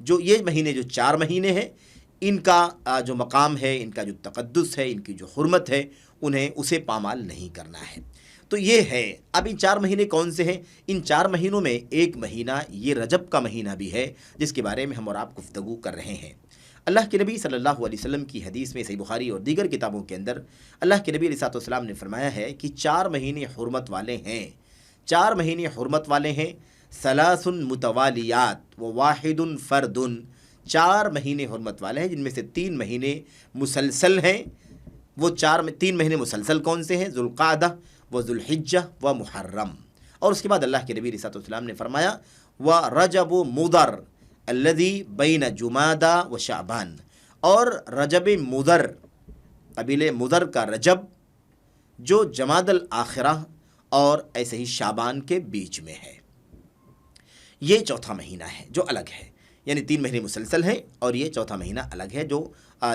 جو یہ مہینے جو 4 مہینے ہیں ان کا جو مقام ہے، ان کا جو تقدس ہے، ان کی جو حرمت ہے، انہیں اسے پامال نہیں کرنا ہے۔ تو یہ ہے۔ اب ان 4 مہینے کون سے ہیں؟ ان 4 مہینوں میں ایک مہینہ یہ رجب کا مہینہ بھی ہے، جس کے بارے میں ہم اور آپ گفتگو کر رہے ہیں۔ اللہ کے نبی صلی اللہ علیہ وسلم کی حدیث میں صحیح بخاری اور دیگر کتابوں کے اندر اللہ کے نبی علیہ السلام نے فرمایا ہے کہ 4 مہینے حرمت والے ہیں، 4 مہینے حرمت والے ہیں، ثلاث متوالیات و واحد فرد، 4 مہینے حرمت والے ہیں جن میں سے 3 مہینے مسلسل ہیں۔ وہ 3 مہینے مسلسل کون سے ہیں؟ ذوالقعدہ و ذوالحجہ و محرم۔ اور اس کے بعد اللہ کے نبی علیہ السلام نے فرمایا وَرَجَبُ مُضَر الذی بین جمادہ و شعبان، اور رجب مضر، قبیل مضر کا رجب جو جمادی الآخرہ اور ایسے ہی شعبان کے بیچ میں ہے، یہ چوتھا مہینہ ہے جو الگ ہے۔ یعنی 3 مہینے مسلسل ہیں اور یہ چوتھا مہینہ الگ ہے جو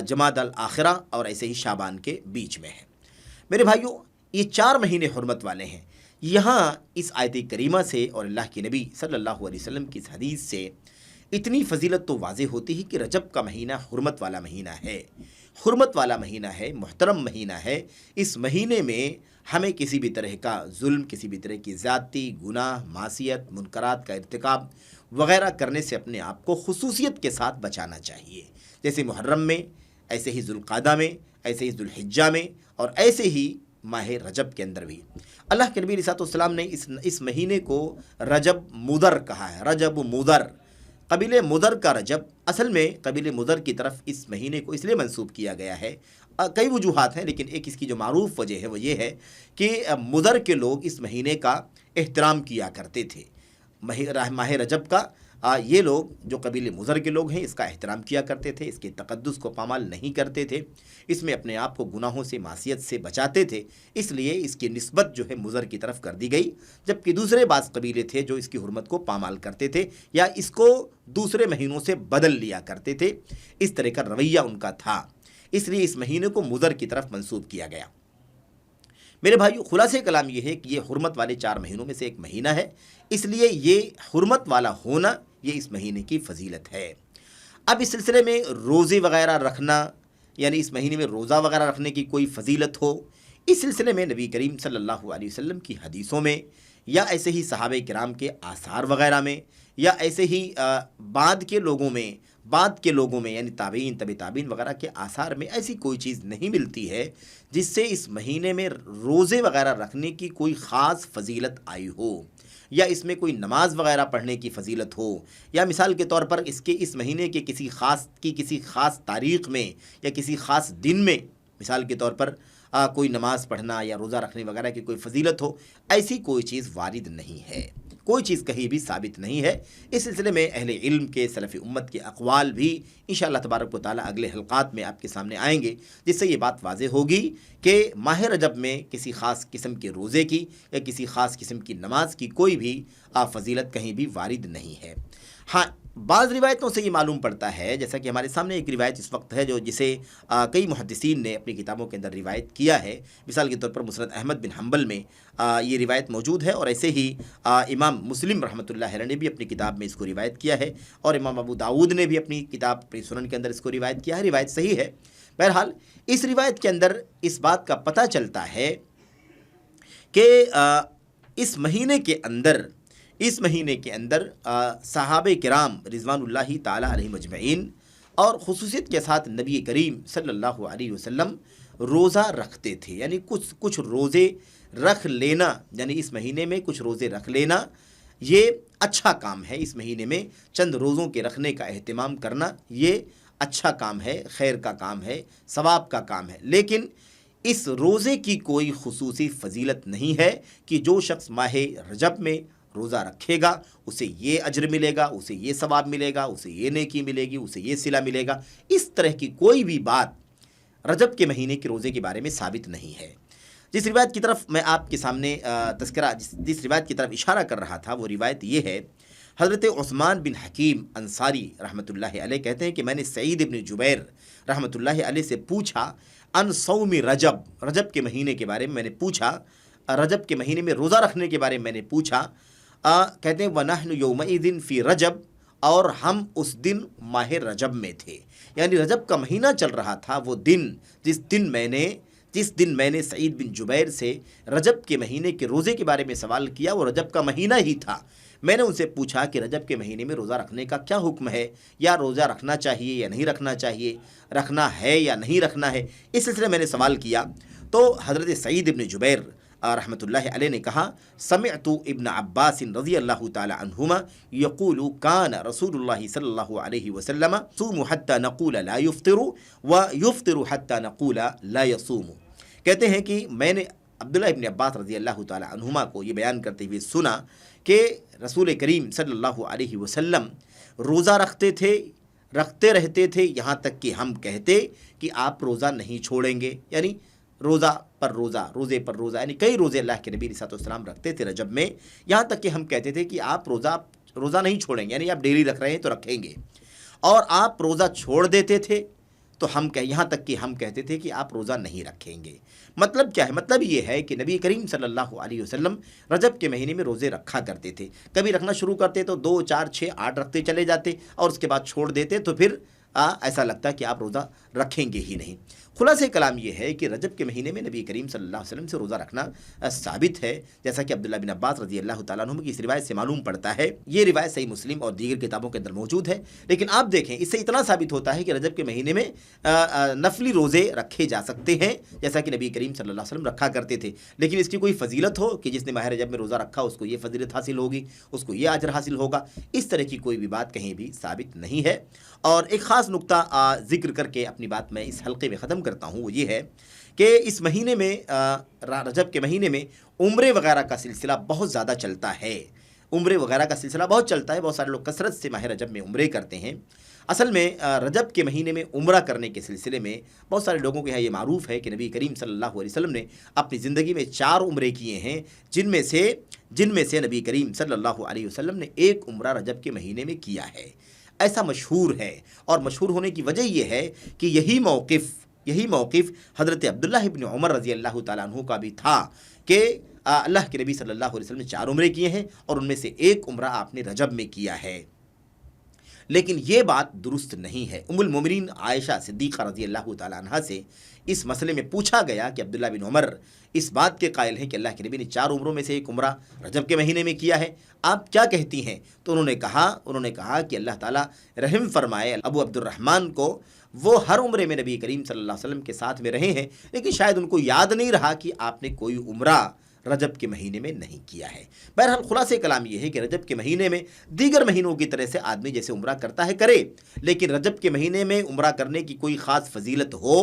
جمادی الآخرہ اور ایسے ہی شعبان کے بیچ میں ہے۔ میرے بھائیوں، یہ 4 مہینے حرمت والے ہیں۔ یہاں اس آیت کریمہ سے اور اللہ کے نبی صلی اللہ علیہ وسلم کی اس حدیث سے اتنی فضیلت تو واضح ہوتی ہے کہ رجب کا مہینہ حرمت والا مہینہ ہے، حرمت والا مہینہ ہے، محترم مہینہ ہے۔ اس مہینے میں ہمیں کسی بھی طرح کا ظلم، کسی بھی طرح کی زیادتی، گناہ، معصیت، منکرات کا ارتکاب وغیرہ کرنے سے اپنے آپ کو خصوصیت کے ساتھ بچانا چاہیے، جیسے محرم میں، ایسے ہی ذوالقعدہ میں، ایسے ہی ذوالحجہ میں، اور ایسے ہی ماہ رجب کے اندر بھی۔ اللہ کے نبی علیہ السلام نے اس مہینے کو رجب مضر کہا ہے، رجب مضر، قبیل مضر کا رجب۔ اصل میں قبیل مضر کی طرف اس مہینے کو اس لیے منسوب کیا گیا ہے، کئی وجوہات ہیں، لیکن ایک اس کی جو معروف وجہ ہے وہ یہ ہے کہ مضر کے لوگ اس مہینے کا احترام کیا کرتے تھے۔ ماہ رجب کا یہ لوگ جو قبیل مضر کے لوگ ہیں اس کا احترام کیا کرتے تھے، اس کے تقدس کو پامال نہیں کرتے تھے، اس میں اپنے آپ کو گناہوں سے، معصیت سے بچاتے تھے، اس لیے اس کی نسبت جو ہے مضر کی طرف کر دی گئی، جبکہ دوسرے بعض قبیلے تھے جو اس کی حرمت کو پامال کرتے تھے یا اس کو دوسرے مہینوں سے بدل لیا کرتے تھے، اس طرح کا رویہ ان کا تھا، اس لیے اس مہینے کو مضر کی طرف منسوب کیا گیا۔ میرے بھائیو، خلاصہ کلام یہ ہے کہ یہ حرمت والے 4 مہینوں میں سے ایک مہینہ ہے، اس لیے یہ حرمت والا ہونا یہ اس مہینے کی فضیلت ہے۔ اب اس سلسلے میں روزے وغیرہ رکھنا، یعنی اس مہینے میں روزہ وغیرہ رکھنے کی کوئی فضیلت ہو، اس سلسلے میں نبی کریم صلی اللہ علیہ وسلم کی حدیثوں میں یا ایسے ہی صحابہ کرام کے آثار وغیرہ میں یا ایسے ہی بعد کے لوگوں میں یعنی تابعین، طبع تابعین وغیرہ کے آثار میں ایسی کوئی چیز نہیں ملتی ہے جس سے اس مہینے میں روزے وغیرہ رکھنے کی کوئی خاص فضیلت آئی ہو، یا اس میں کوئی نماز وغیرہ پڑھنے کی فضیلت ہو، یا مثال کے طور پر اس مہینے کے کسی خاص تاریخ میں یا کسی خاص دن میں مثال کے طور پر کوئی نماز پڑھنا یا روزہ رکھنے وغیرہ کی کوئی فضیلت ہو، ایسی کوئی چیز وارد نہیں ہے، کوئی چیز کہیں بھی ثابت نہیں ہے۔ اس سلسلے میں اہل علم کے، سلف امت کے اقوال بھی انشاءاللہ تبارک و تعالیٰ اگلے حلقات میں آپ کے سامنے آئیں گے، جس سے یہ بات واضح ہوگی کہ ماہ رجب میں کسی خاص قسم کے روزے کی یا کسی خاص قسم کی نماز کی کوئی بھی فضیلت کہیں بھی وارد نہیں ہے۔ ہاں، بعض روایتوں سے یہ معلوم پڑتا ہے، جیسا کہ ہمارے سامنے ایک روایت اس وقت ہے جسے کئی محدثین نے اپنی کتابوں کے اندر روایت کیا ہے، مثال کے طور پر مسند احمد بن حنبل میں یہ روایت موجود ہے، اور ایسے ہی امام مسلم رحمۃ اللہ علیہ نے بھی اپنی کتاب میں اس کو روایت کیا ہے، اور امام ابو داود نے بھی اپنی کتاب اپنی سنن کے اندر اس کو روایت کیا ہے۔ روایت صحیح ہے۔ بہرحال اس روایت کے اندر اس بات کا پتہ چلتا ہے کہ اس مہینے کے اندر صحابہ کرام رضوان اللہ تعالیٰ علیہ مجمعین اور خصوصیت کے ساتھ نبی کریم صلی اللہ علیہ وسلم روزہ رکھتے تھے، یعنی کچھ روزے رکھ لینا، یعنی اس مہینے میں کچھ روزے رکھ لینا یہ اچھا کام ہے۔ اس مہینے میں چند روزوں کے رکھنے کا اہتمام کرنا یہ اچھا کام ہے، خیر کا کام ہے، ثواب کا کام ہے، لیکن اس روزے کی کوئی خصوصی فضیلت نہیں ہے کہ جو شخص ماہ رجب میں روزہ رکھے گا اسے یہ اجر ملے گا، اسے یہ ثواب ملے گا، اسے یہ نیکی ملے گی، اسے یہ صلہ ملے گا۔ اس طرح کی کوئی بھی بات رجب کے مہینے کے روزے کے بارے میں ثابت نہیں ہے۔ جس روایت کی طرف میں آپ کے سامنے جس روایت کی طرف اشارہ کر رہا تھا وہ روایت یہ ہے، حضرت عثمان بن حکیم انصاری رحمۃ اللہ علیہ کہتے ہیں کہ میں نے سعید بن جبیر رحمۃ اللہ علیہ سے پوچھا ان صوم رجب کے مہینے کے بارے میں میں نے پوچھا، رجب کے مہینے میں روزہ رکھنے کے بارے میں میں نے پوچھا۔ کہتے ہیں وَنَحْنُ يَوْمَئِذٍ فِي رجب، اور ہم اس دن ماہ رجب میں تھے، یعنی رجب کا مہینہ چل رہا تھا۔ وہ دن جس دن میں نے سعید بن جبیر سے رجب کے مہینے کے روزے کے بارے میں سوال کیا، وہ رجب کا مہینہ ہی تھا۔ میں نے ان سے پوچھا کہ رجب کے مہینے میں روزہ رکھنے کا کیا حکم ہے، یا روزہ رکھنا چاہیے یا نہیں رکھنا چاہیے، رکھنا ہے یا نہیں رکھنا ہے، اس سلسلے میں نے سوال کیا۔ تو حضرت سعید بن جبیر رحمۃ اللہ علیہ نے کہا، سمعت ابن عباس رضی اللہ تعالی عنہما یقول کان رسول اللہ صلی اللہ علیہ وسلم صوم حتی نقول لا یفطر ویفطر حتی نقول لا یصوم۔ کہتے ہیں کہ میں نے عبداللہ ابن عباس رضی اللہ تعالی عنہما کو یہ بیان کرتے ہوئے سنا کہ رسول کریم صلی اللہ علیہ وسلم روزہ رکھتے رہتے تھے، یہاں تک کہ ہم کہتے کہ آپ روزہ نہیں چھوڑیں گے، یعنی روزے پر روزہ، یعنی کئی روزے اللہ کے نبی علیہ السلام رکھتے تھے رجب میں، یہاں تک کہ ہم کہتے تھے کہ آپ روزہ نہیں چھوڑیں گے، یعنی آپ ڈیلی رکھ رہے ہیں تو رکھیں گے، اور آپ روزہ چھوڑ دیتے تھے تو یہاں تک کہ ہم کہتے تھے کہ آپ روزہ نہیں رکھیں گے۔ مطلب کیا ہے؟ مطلب یہ ہے کہ نبی کریم صلی اللہ علیہ وسلم رجب کے مہینے میں روزے رکھا کرتے تھے، کبھی رکھنا شروع کرتے تو 2 4 6 8 رکھتے چلے جاتے، اور اس کے بعد چھوڑ دیتے تو پھر ایسا لگتا کہ آپ روزہ رکھیں گے ہی نہیں۔ خلاصہ کلام یہ ہے کہ رجب کے مہینے میں نبی کریم صلی اللہ علیہ وسلم سے روزہ رکھنا ثابت ہے، جیسا کہ عبداللہ بن عباس رضی اللہ تعالیٰ عنہ کی اس روایت سے معلوم پڑتا ہے۔ یہ روایت صحیح مسلم اور دیگر کتابوں کے اندر موجود ہے، لیکن آپ دیکھیں اس سے اتنا ثابت ہوتا ہے کہ رجب کے مہینے میں نفلی روزے رکھے جا سکتے ہیں، جیسا کہ نبی کریم صلی اللہ علیہ وسلم رکھا کرتے تھے، لیکن اس کی کوئی فضیلت ہو کہ جس نے ماہ رجب میں روزہ رکھا اس کو یہ فضیلت حاصل ہوگی، اس کو یہ اجر حاصل ہوگا، اس طرح کی کوئی بھی بات کہیں بھی ثابت نہیں ہے۔ اور ایک خاص نقطہ ذکر کر کے اپنی بات میں اس حلقے میں ختم کرتا ہوں، وہ یہ ہے کہ اس مہینے میں رجب کے مہینے میں عمرے وغیرہ کا سلسلہ بہت زیادہ چلتا ہے، بہت سارے لوگ کثرت سے ماہ رجب میں عمرے کرتے ہیں۔ اصل میں رجب کے مہینے میں عمرہ کرنے کے سلسلے میں بہت سارے لوگوں کے یہاں یہ معروف ہے کہ نبی کریم صلی اللہ علیہ وسلم نے اپنی زندگی میں 4 عمرے کیے ہیں، جن میں سے نبی کریم صلی اللہ علیہ وسلم نے 1 عمرہ رجب کے مہینے میں کیا ہے۔ ایسا مشہور ہے، اور مشہور ہونے کی وجہ یہ ہے کہ یہی موقف حضرت عبداللہ ابن عمر رضی اللہ تعالیٰ عنہ کا بھی تھا کہ اللہ کے نبی صلی اللہ علیہ وسلم نے 4 عمرے کیے ہیں، اور ان میں سے 1 عمرہ آپ نے رجب میں کیا ہے۔ لیکن یہ بات درست نہیں ہے۔ ام المومنین عائشہ صدیقہ رضی اللہ تعالیٰ عنہ سے اس مسئلے میں پوچھا گیا کہ عبداللہ بن عمر اس بات کے قائل ہیں کہ اللہ کے نبی نے 4 عمروں میں سے 1 عمرہ رجب کے مہینے میں کیا ہے، آپ کیا کہتی ہیں؟ تو انہوں نے کہا کہ اللہ تعالیٰ رحم فرمائے ابو عبد الرحمن کو، وہ ہر عمرے میں نبی کریم صلی اللہ علیہ وسلم کے ساتھ میں رہے ہیں، لیکن شاید ان کو یاد نہیں رہا کہ آپ نے کوئی عمرہ رجب کے مہینے میں نہیں کیا ہے۔ بہرحال خلاصہ کلام یہ ہے کہ رجب کے مہینے میں دیگر مہینوں کی طرح سے آدمی جیسے عمرہ کرتا ہے کرے، لیکن رجب کے مہینے میں عمرہ کرنے کی کوئی خاص فضیلت ہو،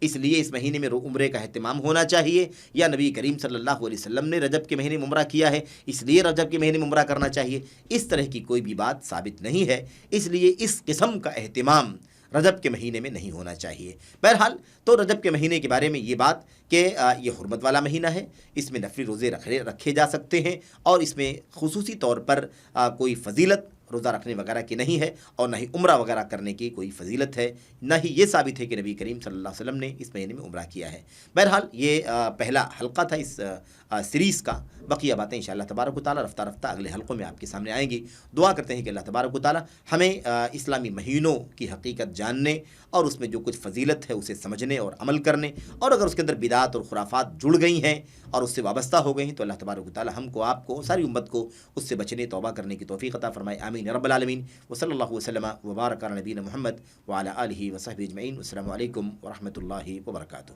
اس لیے اس مہینے میں عمرے کا اہتمام ہونا چاہیے، یا نبی کریم صلی اللہ علیہ وسلم نے رجب کے مہینے میں عمرہ کیا ہے اس لیے رجب کے مہینے میں عمرہ کرنا چاہیے، اس طرح کی کوئی بھی بات ثابت نہیں ہے، اس لیے اس قسم کا اہتمام رجب کے مہینے میں نہیں ہونا چاہیے۔ بہرحال تو رجب کے مہینے کے بارے میں یہ بات کہ یہ حرمت والا مہینہ ہے، اس میں نفلی روزے رکھے جا سکتے ہیں، اور اس میں خصوصی طور پر کوئی فضیلت روزہ رکھنے وغیرہ کی نہیں ہے، اور نہ ہی عمرہ وغیرہ کرنے کی کوئی فضیلت ہے، نہ ہی یہ ثابت ہے کہ نبی کریم صلی اللہ علیہ وسلم نے اس مہینے میں عمرہ کیا ہے۔ بہرحال یہ پہلا حلقہ تھا اس سیریز کا، بقیہ باتیں انشاءاللہ تبارک و تعالیٰ رفتہ رفتہ اگلے حلقوں میں آپ کے سامنے آئیں گی۔ دعا کرتے ہیں کہ اللہ تبارک و تعالیٰ ہمیں اسلامی مہینوں کی حقیقت جاننے اور اس میں جو کچھ فضیلت ہے اسے سمجھنے اور عمل کرنے، اور اگر اس کے اندر بدعات اور خرافات جڑ گئی ہیں اور اس سے وابستہ ہو گئی ہیں تو اللہ تبارک و تعالیٰ ہم کو، آپ کو، ساری امت کو اس سے بچنے، توبہ کرنے کی توفیق عطا فرمائے، آمین رب العالمین۔ وصلی اللہ وسلم وبارک علی نبینا محمد وعلی آلہ وصحبہ اجمعین۔ السلام علیکم ورحمۃ اللہ وبرکاتہ۔